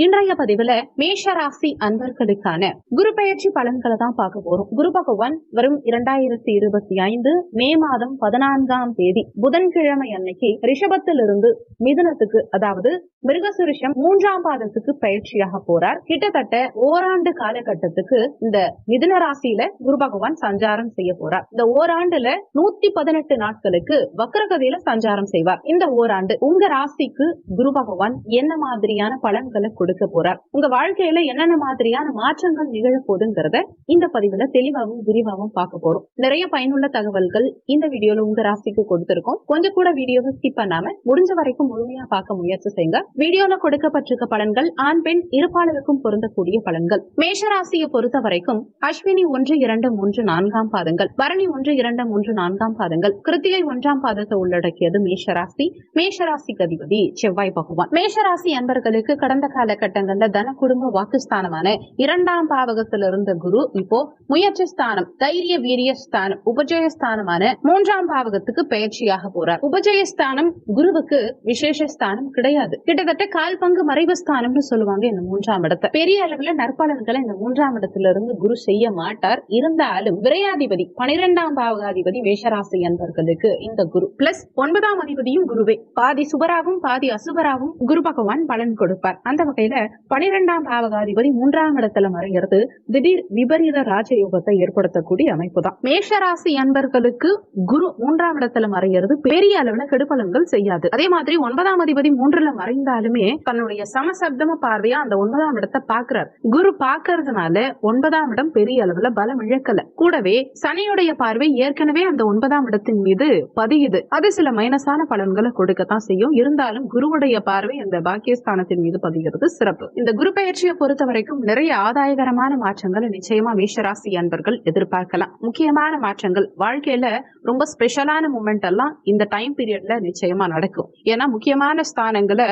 இன்றைய பதிவுல மேஷ ராசி அன்பர்களுக்கான குரு பெயர்ச்சி பலன்களை தான் பார்க்க போறோம். குரு பகவான் வரும் 2025 மே மாதம் 14ஆம் தேதி புதன்கிழமை அன்னைக்கு ரிஷபத்திலிருந்து மிதுனத்துக்கு, அதாவது மிருகசுரிஷம் 3ஆம் பாதத்துக்கு பயிற்சியாக போறார். கிட்டத்தட்ட ஓராண்டு காலகட்டத்துக்கு இந்த மிதுன ராசியில குரு பகவான் சஞ்சாரம் செய்ய போறார். இந்த ஓராண்டுல 118 நாட்களுக்கு வக்ரகதியில சஞ்சாரம் செய்வார். இந்த ஓராண்டு உங்க ராசிக்கு குரு பகவான் என்ன மாதிரியான பலன்களை கொடுக்க போறார், உங்க வாழ்க்கையில என்னென்ன மாதிரியான மாற்றங்கள் நிகழ போதுங்கிறத இந்த பதிவுல தெளிவாகவும் விரிவாகவும் பார்க்க போறோம். நிறைய பயனுள்ள தகவல்கள் இந்த வீடியோல உங்க ராசிக்கு கொடுத்திருக்கோம். கொஞ்சம் கூட வீடியோவை ஸ்கிப் பண்ணாம முடிஞ்ச வரைக்கும் முழுமையா பார்க்க முயற்சி செய்யுங்க. வீடியோல கொடுக்கப்பட்டிருக்க பலன்கள் ஆண் பெண் இருப்பாளருக்கும் பொருந்தக்கூடிய பலன்கள். மேஷ ராசியை பொறுத்த வரைக்கும் அஸ்வினி 1, 2, 3, 4ஆம் பாதங்கள், பரணி 1, 2, 3, 4ஆம் பாதங்கள், கிருத்திகை 1ஆம் பாதத்தை உள்ளடக்கியது மேஷ ராசி. மேஷ ராசிக்கு அதிபதி செவ்வாய் பகவான். மேஷ ராசி அன்பர்களுக்கு கடந்த காலகட்டங்கள்ல தன குடும்ப வாக்குஸ்தானமான 2ஆம் பாவகத்தில் இருந்த குரு இப்போ முயற்சி ஸ்தானம், தைரிய வீரிய ஸ்தானம், உபஜயஸ்தானமான 3ஆம் பாவகத்துக்கு பயிற்சியாக போறார். உபஜயஸ்தானம் குருவுக்கு விசேஷ ஸ்தானம் கிடையாது. கிட்டத்தட்ட கால் பங்கு மறைவு ஸ்தானம்னு சொல்லுவாங்க இந்த 3ஆம் இடத்தை. பெரிய அளவுல நற்பலன்களை இந்த 3ஆம் இடத்துல இருந்து குரு செய்ய மாட்டார். இருந்தாலும் விரையாதிபதி 12ஆம் பாவகாதிபதி மேஷராசி அன்பர்களுக்கு இந்த குரு பிளஸ் 9ஆம் அதிபதியும் குருவே, பாதி சுபராகவும் பாதி அசுபராகவும் குரு பகவான் பலன் கொடுப்பார். அந்த வகையில 12ஆம் பாவகாதிபதி 3ஆம் இடத்துல மறைகிறது திடீர் விபரீத ராஜயோகத்தை ஏற்படுத்தக்கூடிய அமைப்பு தான். மேஷராசி அன்பர்களுக்கு குரு 3ஆம் இடத்துல மறைகிறது பெரிய அளவுல கெடுபலன்கள் செய்யாது. அதே மாதிரி 9ஆம் அதிபதி 3ல மறைந்தாலுமே தன்னுடைய சமசப்தம பார்வையா அந்த 9ஆம் இடத்தை பாக்குறார். குரு பாக்குறதுனால 9ஆம் இடம் பெரிய அளவுல பலம் இழக்கல. கூடவே சனியுடைய பார்வை ஏற்கனவே அந்த 9ஆம் இடத்தின் மீது பதியுது. அது சில மைனஸான பலன்களை கொடுக்கத்தான் செய்யும். இருந்தாலும் குருவுடைய பார்வை அந்த பாக்கியஸ்தானத்தின் மீது பதிகிறது சிறப்பு. இந்த குரு பயிற்சியை பொறுத்த வரைக்கும் நிறைய ஆதாயகரமான மாற்றங்கள் நிச்சயமா மேஷராசி அன்பர்கள் எதிர்பார்க்கலாம். முக்கியமான மாற்றங்கள், வாழ்க்கையில ரொம்ப ஸ்பெஷலான மூமெண்ட் எல்லாம் இந்த டைம் பீரியட்ல நிச்சயமா நடக்கும். ஏன்னா முக்கியமான ஸ்தானங்களை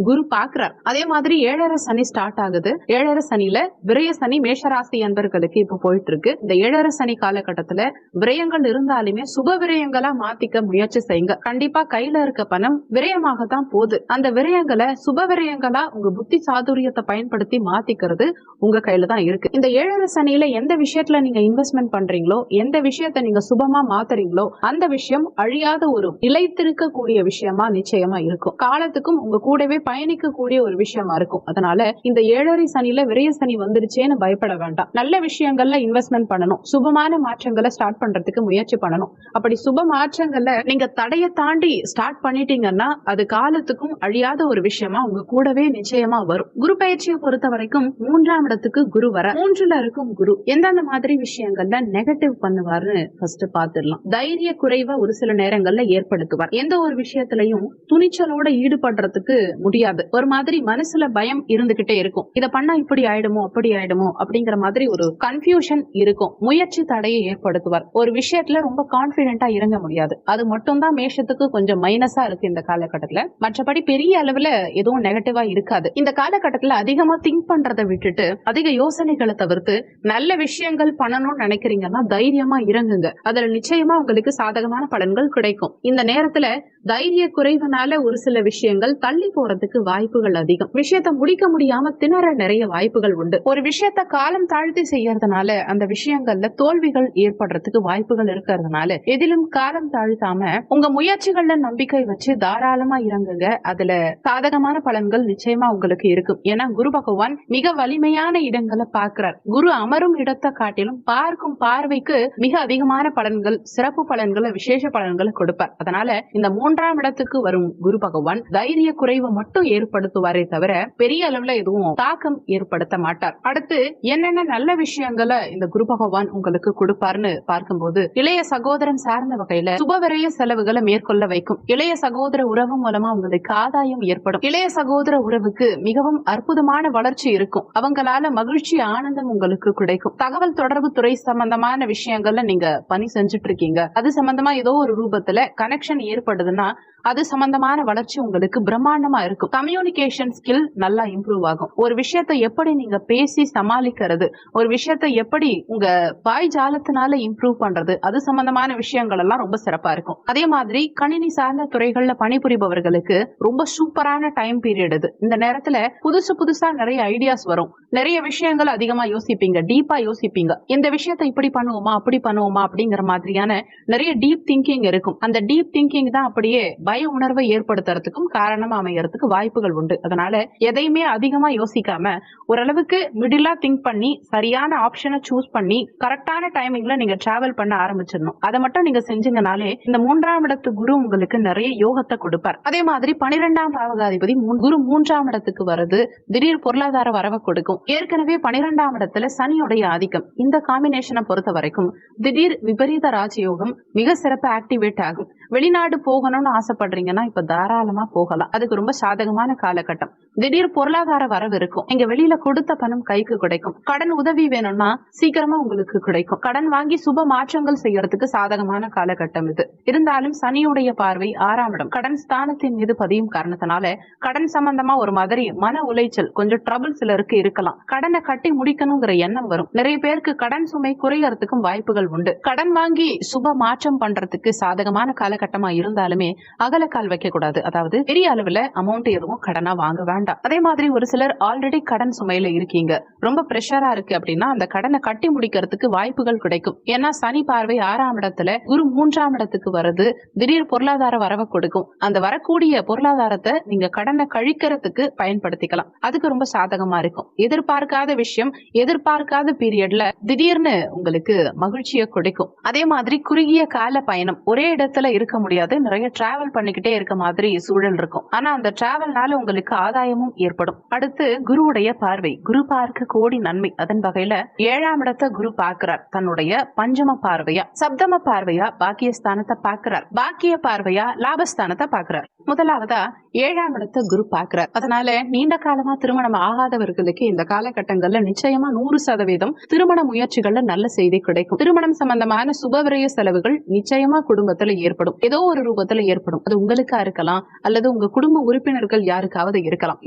குரு பாக்குறார். அதே மாதிரி 7.5 சனி ஸ்டார்ட் ஆகுது. 7.5 சனியில விரய சனி மேஷராசி அன்பர்களுக்கு இப்ப போயிட்டு இருக்கு. இந்த 7.5 சனி காலகட்டத்துல விரயங்கள் இருந்தாலுமே சுப விரயங்களா மாத்திக்க முயற்சி செய்யுங்க. கண்டிப்பா கையில இருக்க பணம் விரயமாகத்தான் போகுது. அந்த விரயங்களை சுப விரயங்களா உங்க புத்தி சாதுரியத்தை பயன்படுத்தி மாத்திக்கிறது உங்க கையில தான் இருக்கு. இந்த 7.5 சனியில எந்த விஷயத்துல நீங்க இன்வெஸ்ட்மெண்ட் பண்றீங்களோ, எந்த விஷயத்த நீங்க சுபமா மாத்துறீங்களோ அந்த விஷயம் அழியாத ஒரு நிலைத்திருக்கக்கூடிய விஷயமா நிச்சயமா இருக்கும். காலத்துக்கும் உங்க கூடவே பயணிக்கக்கூடிய ஒரு விஷயமா இருக்கும். அதனால இந்த 7.5 சனியில விரய சனி வந்துருச்சேன்னு பயப்பட வேண்டாம். நல்ல விஷயங்கள்ல இன்வெஸ்ட்மெண்ட் பண்ணணும். சுபமான மாற்றங்களை ஸ்டார்ட் பண்றதுக்கு முயற்சி பண்ணணும். அப்படி சுப மாற்றங்கள்ல நீங்க தடைய தாண்டி ஸ்டார்ட் பண்ணிட்டீங்கன்னா அது காலத்துக்கும் அழியாத ஒரு விஷயமா உங்க கூடவே நிச்சயமா வரும். குரு பயிற்சியை பொறுத்த வரைக்கும் 3ஆம் இடத்துக்கு குரு வர 3ல இருக்கும் குரு எந்தெந்த மாதிரி விஷயங்கள்ல நெகட்டிவ் பண்ணுவாருன்னு ஃபர்ஸ்ட் பாத்துடலாம். தைரிய குறைவை ஒரு சில நேரங்கள்ல ஏற்படுத்துவார். எந்த ஒரு விஷயத்திலையும் துணிச்சலோட ஈடுபடுறதுக்கு முடியாது. ஒரு மாதிரி மனசுல பயம் இருந்துகிட்டே இருக்கும். இத பண்ணா இப்படி ஆயிடுமோ அப்படி ஆயிடுமோ அப்படிங்கிற மாதிரி ஒரு கன்ஃபியூஷன் இருக்கும். முயற்சி தடையை ஏற்படுத்துவார். ஒரு விஷயத்துல ரொம்ப கான்பிடென்டா இறங்க முடியாது. அது மட்டும் தான் மேஷத்துக்கு கொஞ்சம் மைனஸா இருக்கு இந்த காலகட்டத்துல. மற்றபடி பெரிய அளவுல எதுவும் நெகட்டிவா இருக்காது. இந்த காலகட்டத்துல அதிகமா திங்க் பண்றதை விட்டுட்டு அதிக யோசனைகளை தவிர்த்து நல்ல விஷயங்கள் பண்ணணும்னு நினைக்கிறீங்கன்னா தைரியமா இறங்குங்க. அதுல நிச்சயமா உங்களுக்கு சாதகமான பலன்கள் கிடைக்கும். இந்த நேரத்துல தைரிய குறைவுனால ஒரு சில விஷயங்கள் தள்ளி போறதுக்கு வாய்ப்புகள் அதிகம். விஷயத்த முடிக்க முடியாம திணற நிறைய வாய்ப்புகள் உண்டு. ஒரு விஷயத்த காலம் தாழ்த்தி செய்யறதுனால அந்த விஷயங்கள்ல தோல்விகள் ஏற்படுறதுக்கு வாய்ப்புகள் இருக்கிறதுனால எதிலும் காலம் தாழ்த்தாம உங்க முயற்சிகள்ல நம்பிக்கை வச்சு தாராளமா இறங்குங்க. அதுல சாதகமான பலன்கள் நிச்சயமா உங்களுக்கு இருக்கும். ஏன்னா குரு பகவான் மிக வலிமையான இடங்களை பார்க்கிறார். குரு அமரும் இடத்தை காட்டிலும் பார்க்கும் பார்வைக்கு மிக அதிகமான பலன்கள், சிறப்பு பலன்களை, விசேஷ பலன்களை கொடுப்பார். அதனால இந்த 3ஆம் இடத்துக்கு வரும் குரு பகவான் தைரிய குறைவை மட்டும் ஏற்படுத்துவாரே தவிர பெரிய அளவுல எதுவும் தாக்கம் ஏற்படுத்த மாட்டார். அடுத்து என்னென்ன நல்ல விஷயங்களை இந்த குரு பகவான் உங்களுக்கு கொடுப்பார்னு பார்க்கும்போது, இளைய சகோதரன் சார்ந்த வகையில சுபவிரய செலவுகளை மேற்கொள்ள வைக்கும். இளைய சகோதர உறவு மூலமா உங்களுக்கு ஆதாயம் ஏற்படும். இளைய சகோதர உறவுக்கு மிகவும் அற்புதமான வளர்ச்சி இருக்கும். அவங்களால மகிழ்ச்சி, ஆனந்தம் உங்களுக்கு கிடைக்கும். தகவல் தொடர்பு துறை சம்பந்தமான விஷயங்கள்ல நீங்க பணி செஞ்சுட்டு இருக்கீங்க, அது சம்பந்தமா ஏதோ ஒரு ரூபத்துல கனெக்ஷன் ஏற்படுதுன்னா அது சம்பந்தமான வளர்ச்சி உங்களுக்கு பிரம்மாண்டமா இருக்கும். கம்யூனிகேஷன் ஸ்கில் நல்லா இம்ப்ரூவ் ஆகும். ஒரு விஷயத்தை எப்படி நீங்க பேசி சமாளிக்கிறது, ஒரு விஷயத்தை எப்படி உங்க வாய் ஜாலத்தினால இம்ப்ரூவ் பண்றது, அது சம்பந்தமான விஷயங்கள் எல்லாம் ரொம்ப சிறப்பா இருக்கும். அதே மாதிரி கணினி சார்ந்த துறைகள்ல பணிபுரிபவர்களுக்கு ரொம்ப சூப்பரான டைம் பீரியட் இது. இந்த நேரத்துல புதுசு புதுசா நிறைய ஐடியாஸ் வரும். நிறைய விஷயங்கள் அதிகமா யோசிப்பீங்க, டீப்பா யோசிப்பீங்க. இந்த விஷயத்தை இப்படி பண்ணுவோமா அப்படி பண்ணுவோமா அப்படிங்கிற மாதிரியான நிறைய டீப் திங்கிங் இருக்கும். அந்த டீப் திங்கிங் தான் அப்படியே பய உணர்வை ஏற்படுத்துறதுக்கும் காரணமா அமையறதுக்கு வாய்ப்புகள் உண்டு. அதனால எதையுமே அதிகமா யோசிக்காம ஓரளவுக்கு மிடிலா திங்க் பண்ணி சரியான ஆப்ஷனை சூஸ் பண்ணி கரெக்டான டைமிங்ல நீங்க டிராவல் பண்ண ஆரம்பிச்சிடணும். அதை மட்டும் நீங்க செஞ்சீங்கனாலே இந்த 3ஆம் இடத்து குரு உங்களுக்கு நிறைய யோகத்தை கொடுப்பார். அதே மாதிரி 12ஆம் பாவகாதிபதி குரு 3ஆம் இடத்துக்கு வருது திடீர் பொருளாதார வரவை கொடுக்கும். ஏற்கனவே 12ஆம் இடத்துல சனியுடைய ஆதிக்கம். இந்த காம்பினேஷனை பொறுத்த வரைக்கும் திடீர் விபரீத ராஜயோகம் மிக சிறப்பு ஆக்டிவேட் ஆகும். வெளிநாடு போகணும்னு ஆசைப்படுறீங்கன்னா இப்ப தாராளமா போகலாம். அதுக்கு ரொம்ப சாதகமான காலகட்டம். திடீர் பொருளாதார வரவு இருக்கும். நீங்க வெளியில கொடுத்த பணம் கைக்கு கிடைக்கும். கடன் உதவி வேணும்னா சீக்கிரமா உங்களுக்கு கிடைக்கும். கடன் வாங்கி சுப மாற்றங்கள் செய்யறதுக்கு சாதகமான காலகட்டம் இது. இருந்தாலும் சனியுடைய பார்வை 6ஆம் இடம் கடன் ஸ்தானத்தின் மீது பதியும் காரணத்தினால கடன் சம்பந்தமா ஒரு மாதிரி மன உளைச்சல், கொஞ்சம் ட்ரபிள் சிலருக்கு இருக்கலாம். கடனை கட்டி முடிக்கணுங்கிற எண்ணம் வரும். நிறைய பேருக்கு கடன் சுமை குறையறதுக்கும் வாய்ப்புகள் உண்டு. கடன் வாங்கி சுப மாற்றம் பண்றதுக்கு சாதகமான காலகட்டமா இருந்தாலுமே அகலக்கால் வைக்க கூடாது. அதாவது பெரிய அளவுல அமௌண்ட் எதுவும் கடனா வாங்க வேண்டாம். அதே மாதிரி ஒரு சிலர் ஆல்ரெடி கடன் சுமையில இருக்கீங்க, ரொம்ப பிரஷரா இருக்கு அப்படின்னா அந்த கடனை கட்டி முடிக்கிறதுக்கு வாய்ப்புகள் கிடைக்கும். ஏன்னா சனி பார்வை 6ஆம் இடத்துல குரு 3ஆம் இடத்துக்கு வருது திடீர் பொருளாதார வரவை கொடுக்கும். அந்த வரக்கூடிய பொருளாதாரத்தை நீங்க கடனை கழிக்கிறதுக்கு பயன்படுத்திக்கலாம். அதுக்கு ரொம்ப சாதகமா இருக்கும். எதிர்பார்க்காத விஷயம் எதிர்பார்க்காத பீரியட்ல திடீர்னு உங்களுக்கு மகிழ்ச்சியை கொடுக்கும். அதே மாதிரி குறுகிய கால பயணம், ஒரே இடத்துல இருக்க முடியாது, நிறைய டிராவல் பண்ணிக்கிட்டே இருக்க மாதிரி சூழல் இருக்கும். ஆனா அந்த டிராவல்னால உங்களுக்கு ஆதாயமும் ஏற்படும். அடுத்து குருவுடைய பார்வை. குரு பார்க்க கோடி நன்மை. அதன் வகையில 7ஆம் இடத்தை குரு பார்க்கிறார். தன்னுடைய பஞ்சம பார்வையா சப்தம பார்வையா பாக்கியஸ்தானத்தை பார்க்கிறார். பாக்கிய பார்வையா லாபஸ்தானத்தை பார்க்கிறார். முதலாவதா 7ஆம் இடத்தை குரு பார்க்கிறார். அதனால நீண்ட காலமா திருமணம் ஆகாதவர்களுக்கு இந்த காலகட்டங்கள்ல நிச்சயமா 100% திருமண முயற்சிகள்ல நல்ல செய்தி கிடைக்கும். திருமணம் சம்பந்தமான சுபவிரய செலவுகள் நிச்சயமா குடும்பத்துல ஏற்படும். ஏதோ ஒரு ரூபத்துல ஏற்படும். அது உங்களுக்கா இருக்கலாம் அல்லது உங்க குடும்ப உறுப்பினர்கள் யாருக்காவது இருக்கலாம்.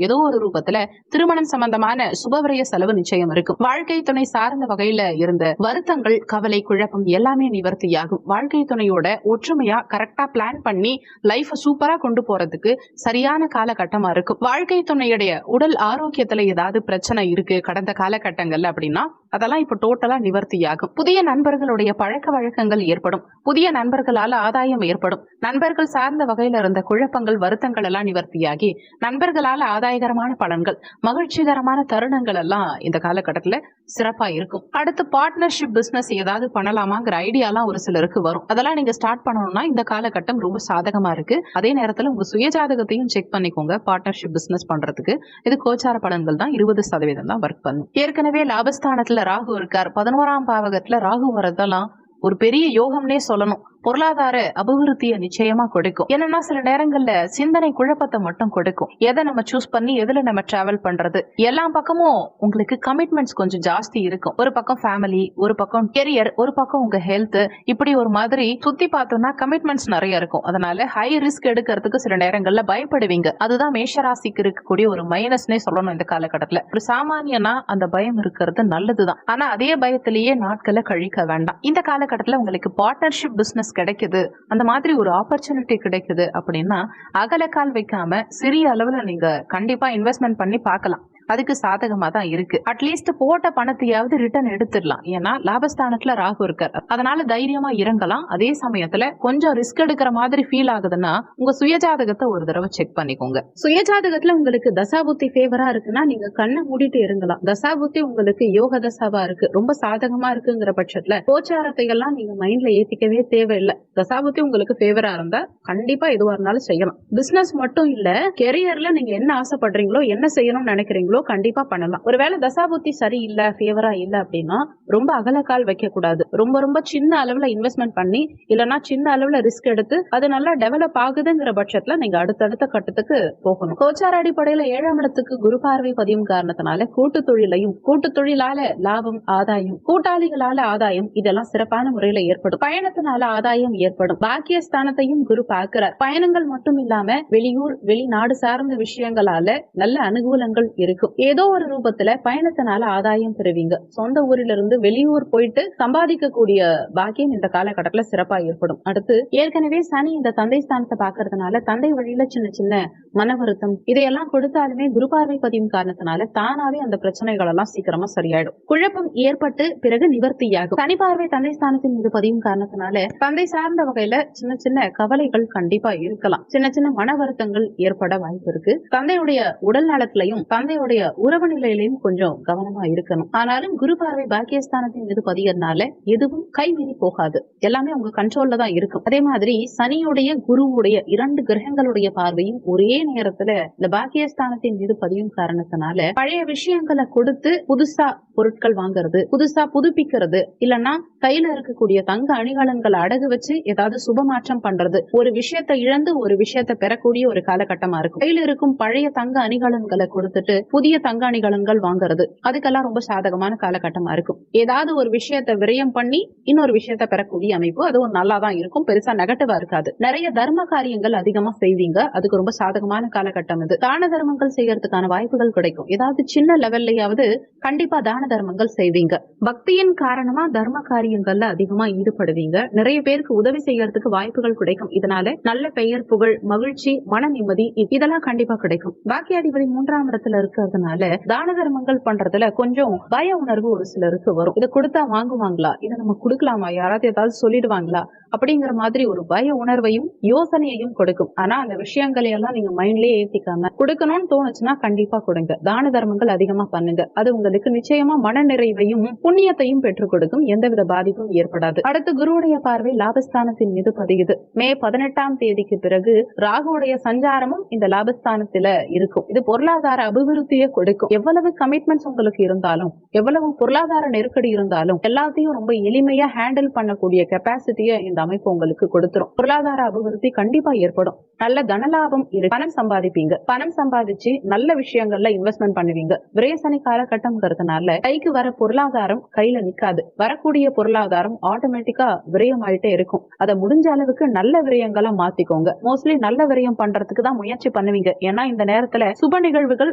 ஏதோ ஒரு ரூபத்துல திருமணம் சம்பந்தமான சுபவிரய செலவு நிச்சயம் இருக்கும். வாழ்க்கை துணை சார்ந்த வகையில இருந்த வருத்தங்கள், கவலை, குழப்பம் எல்லாமே நிவர்த்தியாகும். வாழ்க்கை துணையோட ஒற்றுமையா கரெக்டா பிளான் பண்ணி லைஃப் சூப்பரா கொண்டு போறதுக்கு சரியான காலகட்டமா இருக்கும். வாழ்க்கை துணையுடைய உடல் ஆரோக்கியத்துல ஏதாவது பிரச்சனை இருக்கு கடந்த காலகட்டங்கள்ல அப்படின்னா அதெல்லாம் இப்ப டோட்டலா நிவர்த்தியாகும். புதிய நண்பர்களுடைய பழக்க வழக்கங்கள் ஏற்படும். புதிய நண்பர்களால ஆதாயம் ஏற்படும். நண்பர்கள் சார்ந்த வகையில இருந்த குழப்பங்கள், வருத்தங்கள் எல்லாம் நிவர்த்தியாகி நண்பர்களால ஆதாயகரமான பலன்கள், மகிழ்ச்சிகரமான தருணங்கள் எல்லாம் இந்த காலகட்டத்துல சிறப்பா இருக்கும். அடுத்து பார்ட்னர்ஷிப் பிசினஸ் ஏதாவது பண்ணலாமாங்கிற ஐடியாலாம் ஒரு சிலருக்கு வரும். அதெல்லாம் நீங்க ஸ்டார்ட் பண்ணணும்னா இந்த காலகட்டம் ரொம்ப சாதகமா இருக்கு. அதே நேரத்துல உங்க சுயஜாதகத்தையும் செக் பண்ணிக்கோங்க. பார்ட்னர்ஷிப் பிசினஸ் பண்றதுக்கு இது கோச்சார பலன்கள் தான் 20% தான் ஒர்க் பண்ணும். ஏற்கனவே லாபஸ்தானத்துல ராகு இருக்கார். 11ஆம் பாவகத்துல ராகு வரதெல்லாம் ஒரு பெரிய யோகம்னே சொல்லணும். பொருளாதார அபிவிருத்தியை நிச்சயமா கொடுக்கும். என்னன்னா சில நேரங்கள்ல சிந்தனை குழப்பத்தை மட்டும் கொடுக்கும். எதை நம்ம சூஸ் பண்ணி எதுல நம்ம டிராவல் பண்றது, எல்லா பக்கமும் உங்களுக்கு கமிட்மெண்ட்ஸ் கொஞ்சம் ஜாஸ்தி இருக்கும். ஒரு பக்கம் ஃபேமிலி, ஒரு பக்கம் கெரியர், ஒரு பக்கம் உங்க ஹெல்த், இப்படி ஒரு மாதிரி சுத்தி பார்த்தோம்னா கமிட்மெண்ட்ஸ் நிறைய இருக்கும். அதனால ஹை ரிஸ்க் எடுக்கிறதுக்கு சில நேரங்கள்ல பயப்படுவீங்க. அதுதான் மேஷராசிக்கு இருக்கக்கூடிய ஒரு மைனஸ்னே சொல்லணும். இந்த காலகட்டத்துல ஒரு சாமானியனா அந்த பயம் இருக்கிறது நல்லதுதான். ஆனா அதே பயத்திலேயே நாட்களை கழிக்க வேண்டாம். இந்த காலகட்டத்துல உங்களுக்கு பார்ட்னர்ஷிப் பிசினஸ் கிடைக்குது, அந்த மாதிரி ஒரு ஆப்பர்ச்சுனிட்டி கிடைக்குது அப்படின்னா அகலக்கால் வைக்காம சிறிய அளவுல நீங்க கண்டிப்பா இன்வெஸ்ட்மெண்ட் பண்ணி பார்க்கலாம். அதுக்கு சாதகமா தான் இருக்கு. அட்லீஸ்ட் போட்ட பணத்தையாவது ரிட்டர்ன் எடுத்துடலாம். ஏன்னா லாபஸ்தானத்துல ராகு இருக்கார். அதனால தைரியமா இறங்கலாம். அதே சமயத்துல கொஞ்சம் ரிஸ்க் எடுக்கிற மாதிரி ஃபீல் ஆகுதுன்னா உங்க சுயஜாதகத்தை ஒரு தடவை செக் பண்ணிக்கோங்க. சுயஜாதகத்துல உங்களுக்கு தசாபுத்தி ஃபேவரா இருக்குன்னா நீங்க கண்ணை மூடிட்டு இருங்கலாம். தசாபுத்தி உங்களுக்கு யோக தசாவா இருக்கு, ரொம்ப சாதகமா இருக்குங்கிற பட்சத்துல கோச்சாரத்தை எல்லாம் நீங்க மைண்ட்ல ஏத்திக்கவே தேவையில்லை. தசாபுத்தி உங்களுக்கு ஃபேவரா இருந்தா கண்டிப்பா எதுவா இருந்தாலும் செய்யலாம். பிசினஸ் மட்டும் இல்ல, கெரியர்ல நீங்க என்ன ஆசைப்படுறீங்களோ, என்ன செய்யணும்னு நினைக்கிறீங்களோ கண்டிப்பா பண்ணலாம். ஒருவேளை தசாபுத்தி சரி இல்ல, ஃபேவரா இல்ல அப்படின்னா ரொம்ப அகலக்கால் வைக்க கூடாது. ரொம்ப ரொம்ப சின்ன அளவுல இன்வெஸ்ட்மெண்ட் பண்ணி இல்லனா சின்ன அளவுல ரிஸ்க் எடுத்து அது நல்லா டெவலப் ஆகுதுங்கிற பட்சத்துல நீங்க அடுத்தடுத்த கட்டத்துக்கு போகணும். கோச்சார அடிப்படையில 7ஆம் இடத்துக்கு குரு பார்வை பதியும் காரணத்தினால கூட்டு தொழிலையும், கூட்டு தொழிலால லாபம், ஆதாயம், கூட்டாளிகளால ஆதாயம், இதெல்லாம் சிறப்பான முறையில ஏற்படும். பயணத்தினால ஆதாயம் ஏற்படும். பாக்கியஸ்தானத்தையும் குரு பார்க்கிறார். பயணங்கள் மட்டும் இல்லாம வெளியூர், வெளிநாடு சார்ந்த விஷயங்களால நல்ல அனுகூலங்கள் இருக்கும். இருக்கும். ஏதோ ஒரு ரூபத்துல பயணத்தினால ஆதாயம் பெறுவீங்க. சொந்த ஊரிலிருந்து வெளியூர் போயிட்டு சம்பாதிக்கக்கூடிய பாக்கியம் இந்த காலகட்டத்துல சிறப்பா ஏற்படும். அடுத்து ஏற்கனவே சனி இந்த தந்தை ஸ்தானத்தை பாக்குறதுனால தந்தை வழியில சின்ன சின்ன மன வருத்தம் இதையெல்லாம் கொடுத்தாலுமே குரு பார்வை பதியும் காரணத்தினால தானாவே அந்த பிரச்சனைகள் எல்லாம் சீக்கிரமா சரியாயிடும். குழப்பம் ஏற்பட்டு பிறகு நிவர்த்தியாகும். சனி பார்வை தந்தை ஸ்தானத்தின் மீது பதியும் காரணத்தினால தந்தை சார்ந்த வகையில சின்ன சின்ன கவலைகள் கண்டிப்பா இருக்கலாம். சின்ன சின்ன மன வருத்தங்கள் ஏற்பட வாய்ப்பு இருக்கு. தந்தையுடைய உடல் நலத்திலையும் தந்தையுடைய உறவு நிலையிலையும் கொஞ்சம் கவனமா இருக்கணும். ஆனாலும் குரு பார்வை பாக்கியஸ்தானத்தின் மீது பதியறதுனால எதுவும் கைமீறி போகாது. எல்லாமே உங்க கண்ட்ரோல்ல தான் இருக்கும். அதே மாதிரி சனியுடைய குருவுடைய 2 கிரகங்களுடைய பார்வையும் ஒரே நேரத்துல இந்த பாக்கியஸ்தானத்தின் மீது பதியும் காரணத்தினால பழைய விஷயங்களை கொடுத்து புதுசா பொருட்கள் வாங்குறது, புதுசா புதுப்பிக்கிறது, இல்லன்னா கையில இருக்கக்கூடிய தங்க அணிகலன்களை அடகு வச்சு ஏதாவது சுபமாற்றம் பண்றது, ஒரு விஷயத்தை இழந்து ஒரு விஷயத்தை பெறக்கூடிய ஒரு காலகட்டமா இருக்கும். கையில இருக்கும் பழைய தங்க அணிகலன்களை கொடுத்துட்டு புதிய தங்க அணிகலன்கள் வாங்குறது, அதுக்கெல்லாம் ரொம்ப சாதகமான காலகட்டமா இருக்கும். ஏதாவது ஒரு விஷயத்தை விரயம் பண்ணி இன்னொரு விஷயத்தை பெறக்கூடிய அமைப்பு அதுவும் நல்லா தான் இருக்கும். பெருசா நெகட்டிவா இருக்காது. நிறைய தர்ம காரியங்கள் அதிகமா செய்வீங்க. அதுக்கு ரொம்ப சாதகமான காலகட்டம் இது. தான தர்மங்கள் செய்யறதுக்கான வாய்ப்புகள் கிடைக்கும். ஏதாவது சின்ன லெவல்லையாவது கண்டிப்பா தான தர்மங்கள் செய்வீங்க. பக்தியின் காரணமா தர்ம காரியங்கள்ல அதிகமா ஈடுபடுவீங்க. நிறைய பேருக்கு உதவி செய்யறதுக்கு வாய்ப்புகள் கிடைக்கும். இதனால நல்ல பெயர், புகழ், மகிழ்ச்சி, மன நிம்மதி இதெல்லாம் கண்டிப்பா கிடைக்கும். பாக்கியாதிபதி 3ஆம் இடத்துல இருக்கிறதுனால தான தர்மங்கள் பண்றதுல கொஞ்சம் பய உணர்வு ஒரு சிலருக்கு வரும். இதை கொடுத்தா வாங்குவாங்களா, இதை நம்ம கொடுக்கலாமா, யாராவது ஏதாவது சொல்லிடுவாங்களா அப்படிங்கிற மாதிரி ஒரு பய உணர்வையும் யோசனையையும் கொடுக்கும். ஆனா அந்த விஷயங்களை எல்லாம் நீங்க மைண்ட்லயே ஏத்திக்காம கொடுக்கணும்னு தோணுச்சுன்னா கண்டிப்பா கொடுங்க. தான தர்மங்கள் அதிகமா பண்ணுங்க. அது உங்களுக்கு நிச்சயமா மன நிறைவையும் புண்ணியத்தையும் பெற்றுக் கொடுக்கும். எந்தவித பாதிப்பும் ஏற்படாது. அடுத்து குருவுடைய பார்வை லாபஸ்தானத்தின் மீது பதியுது. மே 18ஆம் தேதிக்கு பிறகு ராகுடைய சஞ்சாரமும் இந்த லாபஸ்தானத்துல இருக்கும். இது பொருளாதார அபிவிருத்தியை கொடுக்கும். எவ்வளவு கமிட்மெண்ட்ஸ் உங்களுக்கு இருந்தாலும், எவ்வளவு பொருளாதார நெருக்கடி இருந்தாலும் எல்லாத்தையும் ரொம்ப எளிமையா ஹேண்டில் பண்ணக்கூடிய கெப்பாசிட்டியை இந்த அமைப்பு உங்களுக்கு கொடுத்துரும். பொருளாதார அபிவிருத்தி கண்டிப்பா ஏற்படும். நல்ல தனலாபம் இருக்கு. பணம் சம்பாதிப்பீங்க. பணம் சம்பாதிச்சு நல்ல விஷயங்கள்ல இன்வெஸ்ட்மெண்ட் பண்ணுவீங்க. விரயசனி காலகட்டம்ங்கிறதுனால கைக்கு வர பொருளாதாரம் கையில நிக்காது. வரக்கூடிய பொருளாதாரம் ஆட்டோமேட்டிக்கா விரயம் ஆயிட்டே இருக்கும். அதை முடிஞ்ச அளவுக்கு நல்ல விரயங்களா மாத்திக்கோங்க. மோஸ்ட்லி நல்ல விரயம் பண்றதுக்கு தான் முயற்சி பண்ணுவீங்க. ஏன்னா இந்த நேரத்துல சுப நிகழ்வுகள்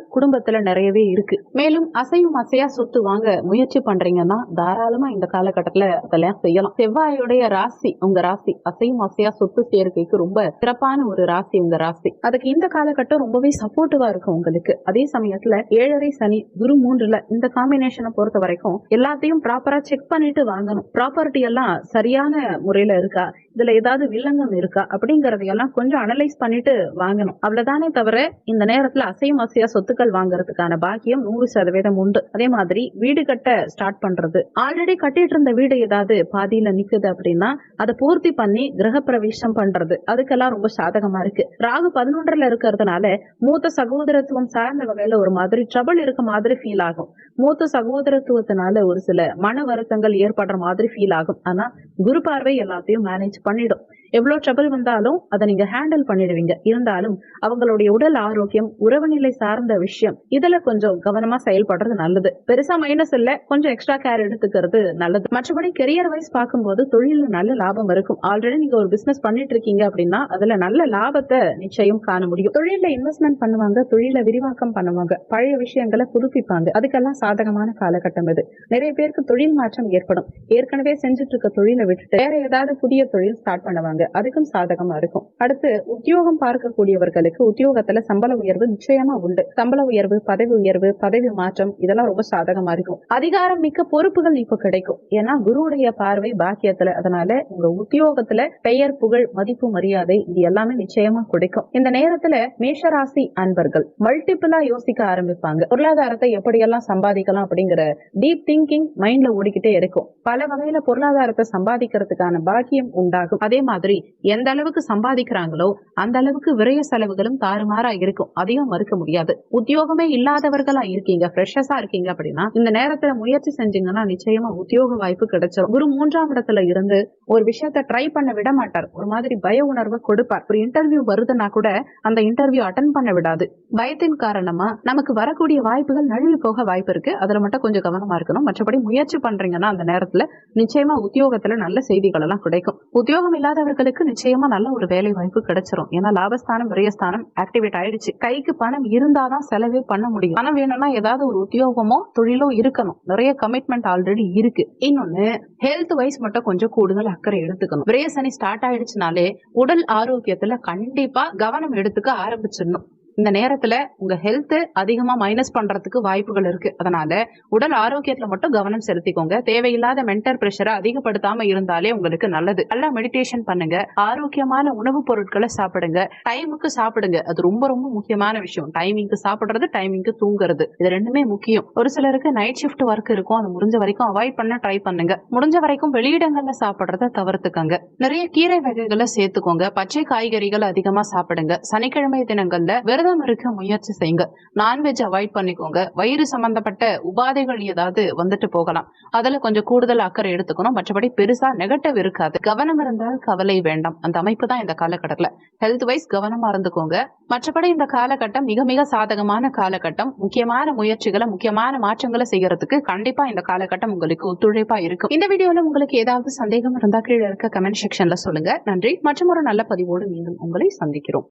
குடும்பத்துல நிறையவே இருக்கு. மேலும் அசையும் அசையா சொத்து வாங்க முயற்சி பண்றீங்கன்னா தாராளமா இந்த காலகட்டத்துல அதெல்லாம் செய்யலாம். செவ்வாயுடைய ராசி உங்க ராசி. அசையும் அசையா சொத்து சேர்க்கைக்கு ரொம்ப சிறப்பான ஒரு ராசி உங்க ராசி. அதுக்கு இந்த காலகட்டம் ரொம்பவே சப்போர்ட்டிவா இருக்கும் உங்களுக்கு. அதே சமயத்துல 7.5 சனி குரு 3ல இந்த காம்பினேஷனை பொறுத்த வரைக்கும் எல்லாத்தையும் ப்ராப்பரா செக் பண்ணிட்டு வாங்கணும். ப்ராப்பர்ட்டி எல்லாம் சரியான முறையில இருக்கா, இதுல ஏதாவது வில்லங்கம் இருக்கா அப்படிங்கறதையெல்லாம் கொஞ்சம் அனலைஸ் பண்ணிட்டு வாங்கணும். அவ்வளவுதானே தவிர இந்த நேரத்துல அசையும் அசையா சொத்துக்கள் வாங்குறதுக்கான பாக்கியம் 100% உண்டு. அதே மாதிரி வீடு கட்ட ஸ்டார்ட் பண்றது, ஆல்ரெடி கட்டிட்டு இருந்த வீடு ஏதாவது பாதியில நிக்குது அப்படின்னா அதை பூர்த்தி பண்ணி கிரக பிரவேசம் பண்றது, அதுக்கெல்லாம் ரொம்ப சாதகமா இருக்கு. ராகு 11ல இருக்கிறதுனால மூத்த சகோதரத்துவம் சார்ந்த வகையில ஒரு மாதிரி ட்ரபிள் இருக்க மாதிரி ஃபீல் ஆகும். மூத்த சகோதரத்துவத்தினால ஒரு சில மன வருத்தங்கள் ஏற்படுற மாதிரி ஃபீல் ஆகும். ஆனா குரு பார்வை எல்லாத்தையும் மேனேஜ் பண்ணிடும். எவ்வளவு ட்ரபிள் வந்தாலும் அதை நீங்க ஹேண்டில் பண்ணிடுவீங்க. இருந்தாலும் அவங்களுடைய உடல் ஆரோக்கியம், உறவு நிலை சார்ந்த விஷயம் இதுல கொஞ்சம் கவனமா செயல்படுறது நல்லது. பெருசா மைனஸ் இல்ல, கொஞ்சம் எக்ஸ்ட்ரா கேர் எடுத்துக்கிறது நல்லது. மற்றபடி கெரியர் வைஸ் பார்க்கும்போது தொழில நல்ல லாபம் இருக்கும். ஆல்ரெடி நீங்க ஒரு பிசினஸ் பண்ணிட்டு இருக்கீங்க அப்படின்னா அதுல நல்ல லாபத்தை நிச்சயம் காண முடியும். தொழில இன்வெஸ்ட்மெண்ட் பண்ணுவாங்க, தொழில விரிவாக்கம் பண்ணுவாங்க, பழைய விஷயங்களை புதுப்பிப்பாங்க. அதுக்கெல்லாம் சாதகமான காலகட்டம் இது. நிறைய பேருக்கு தொழில் மாற்றம் ஏற்படும். ஏற்கனவே செஞ்சுட்டு இருக்க தொழிலை விட்டுட்டு வேற ஏதாவது புதிய தொழில் ஸ்டார்ட் பண்ணுவாங்க. அதுக்கும் சாதகமா இருக்கும். அடுத்து உத்தியோகம் பார்க்கக்கூடியவர்களுக்கு உத்தியோகத்துல சம்பள உயர்வு நிச்சயமா உண்டு. சம்பள உயர்வு, பதவி உயர்வு, பதவி மாற்றம் இதெல்லாம் ரொம்ப சாதகமா இருக்கும். அதிகாரம் மிக்க பொறுப்புகள் இப்ப கிடைக்கும். ஏன்னா குருவுடைய பார்வை பாக்கியத்துல. அதனால உங்க உத்தியோகத்துல பெயர், புகழ், மதிப்பு, மரியாதை இது எல்லாமே நிச்சயமா கிடைக்கும். இந்த நேரத்துல மேஷராசி அன்பர்கள் மல்டிபிளா யோசிக்க ஆரம்பிப்பாங்க. பொருளாதாரத்தை எப்படியெல்லாம் சம்பாதிக்கலாம் அப்படிங்கிற டீப் திங்கிங் மைண்ட்ல ஓடிக்கிட்டே இருக்கும். பல வகையில பொருளாதாரத்தை சம்பாதிக்கிறதுக்கான பாக்கியம் உண்டாகும். அதே மாதிரி எந்த அளவுக்கு சம்பாதிக்கிறாங்களோ அந்த அளவுக்கு விரய செலவுகளும் தாறுமாறா இருக்கும். அதையும் மறுக்க முடியாது. உத்தியோகமே இல்லாதவர்களா இருக்கீங்க, ஃப்ரெஷர்ஸா இருக்கீங்க அப்படின்னா இந்த நேரத்துல முயற்சி செஞ்சீங்கன்னா நிச்சயமா உத்தியோக வாய்ப்பு கிடைச்சிடும். குரு 3ஆம் இடத்துல இருந்து ஒரு விஷயத்த ட்ரை பண்ண விட மாட்டார். ஒரு மாதிரி பய உணர்வை கொடுப்பார். ஒரு இன்டர்வியூ வருதுன்னா கூட அந்த இன்டர்வியூ அட்டென்ட் பண்ண விடாது. பயத்தின் காரணமா நமக்கு வரக்கூடிய வாய்ப்புகள் நழுவி போக வாய்ப்பு இருக்கு. அதுல மட்டும் கொஞ்சம் கவனமா இருக்கணும். மற்றபடி முயற்சி பண்றீங்கன்னா அந்த நேரத்துல நிச்சயமா உத்தியோகத்துல நல்ல செய்திகள் எல்லாம் கிடைக்கும். உத்தியோகம் இல்லாதவர்களுக்கு நிச்சயமா நல்ல ஒரு வேலை வாய்ப்பு கிடைச்சிரும். ஏன்னா லாபஸ்தானம் விரயஸ்தானம் ஆக்டிவேட் ஆயிடுச்சு. கைக்கு பணம் இருந்தாதான் செலவே பண்ண முடியும். பணம் வேணும்னா ஏதாவது ஒரு உத்தியோகமோ தொழிலோ இருக்கணும். நிறைய கமிட்மெண்ட் ஆல்ரெடி இருக்கு. இன்னொன்னு ஹெல்த் வைஸ் மட்டும் கொஞ்சம் கூடுதல் அக்கறை எடுத்துக்கணும். விரய சனி ஸ்டார்ட் ஆயிடுச்சுனாலே உடல் ஆரோக்கியத்துல கண்டிப்பா கவனம் எடுத்துக்க ஆரம்பிச்சிடணும். இந்த நேரத்துல உங்க ஹெல்த் அதிகமா மைனஸ் பண்றதுக்கு வாய்ப்புகள் இருக்கு. அதனால உடல் ஆரோக்கியத்துல மட்டும் கவனம் செலுத்திக்கோங்க. தேவையில்லாத மென்டல் பிரஷரை அதிகப்படுத்தாம இருந்தாலே உங்களுக்கு நல்லது. நல்லா மெடிடேஷன் பண்ணுங்க. ஆரோக்கியமான உணவுப் பொருட்களை சாப்பிடுங்க. டைமுக்கு சாப்பிடுங்க. அது ரொம்ப ரொம்ப முக்கியமான விஷயம். டைமிங்க்கு சாப்பிடுறது, டைமிங்க்கு தூங்குறது, இது ரெண்டுமே முக்கியம். ஒரு சிலருக்கு நைட் ஷிஃப்ட் ஒர்க் இருக்கும். அது முடிஞ்ச வரைக்கும் அவாய்ட் பண்ண ட்ரை பண்ணுங்க. முடிஞ்ச வரைக்கும் வெளியிடங்கள்ல சாப்பிடுறத தவிர்த்துக்கங்க. நிறைய கீரை வகைகளை சேர்த்துக்கோங்க. பச்சை காய்கறிகள் அதிகமா சாப்பிடுங்க. சனிக்கிழமை தினங்கள்ல விரதம் இருக்க முயற்சி செய்யுங்க. நான்வெஜ் அவாய்ட் பண்ணிக்கோங்க. வயிறு சம்பந்தப்பட்ட உபாதைகள் ஏதாவது வந்துட்டு போகலாம். அதுல கொஞ்சம் கூடுதல் அக்கறை எடுத்துக்கணும். மற்றபடி பெருசா நெகட்டிவ் இருக்காது. கவனம் இருந்தால் கவலை வேண்டாம். அந்த அமைப்பு தான் இந்த காலகட்டத்துல. ஹெல்த் வைஸ் கவனமா இருந்துக்கோங்க. மற்றபடி இந்த காலகட்டம் மிக மிக சாதகமான காலகட்டம். முக்கியமான முயற்சிகளை, முக்கியமான மாற்றங்களை செய்யறதுக்கு கண்டிப்பா இந்த காலகட்டம் உங்களுக்கு ஒத்துழைப்பா இருக்கும். இந்த வீடியோல உங்களுக்கு ஏதாவது சந்தேகம் இருந்தா கீழே இருக்க கமெண்ட் செக்ஷன்ல சொல்லுங்க. நன்றி. மற்றும் ஒரு நல்ல பதிவோடு மீண்டும் உங்களை சந்திக்கிறோம்.